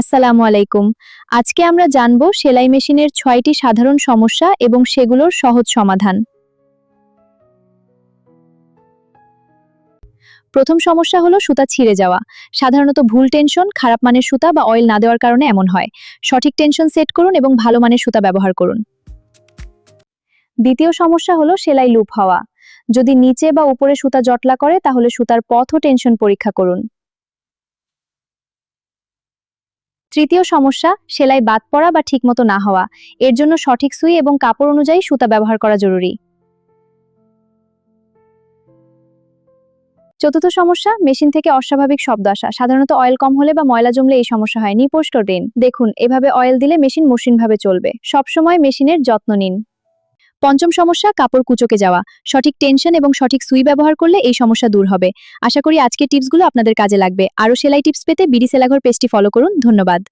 আসসালামু আলাইকুম। আজকে আমরা জানব সেলাই মেশিনের ৬টি সাধারণ সমস্যা এবং সেগুলোর সহজ সমাধান। প্রথম সমস্যা হলো সুতা ছিঁড়ে যাওয়া। সাধারণত ভুল টেনশন, খারাপ মানের সুতা বা অয়েল না দেওয়ার কারণে এমন হয়। সঠিক টেনশন সেট করুন এবং ভালো মানের সুতা ব্যবহার করুন। দ্বিতীয় সমস্যা হলো সেলাই লুপ হওয়া। যদি নিচে বা উপরে সুতা জটলা করে তাহলে সুতার পথ ও টেনশন পরীক্ষা করুন। তৃতীয় সমস্যা সেলাই বাদ পড়া বা ঠিকমতো না হওয়া। এর জন্য সঠিক সুই এবং কাপড় অনুযায়ী সুতা ব্যবহার করা জরুরি। চতুর্থ সমস্যা মেশিন থেকে অস্বাভাবিক শব্দ আসা। সাধারণত অয়েল কম হলে বা ময়লা জমলে এই সমস্যা হয়। নিপোস্ট ড্রেন দেখুন, এভাবে অয়েল দিলে মেশিন মসৃণভাবে চলবে। সবসময় মেশিনের যত্ন নিন। পঞ্চম সমস্যা কাপড় কুঁচকে যাওয়া। সঠিক টেনশন এবং সঠিক সুই ব্যবহার করলে এই সমস্যা দূর হবে। আশা করি আজকের টিপসগুলো আপনাদের কাজে লাগবে। আরও সেলাই টিপস পেতে বিডি সেলাঘর পেজটি ফলো করুন। ধন্যবাদ।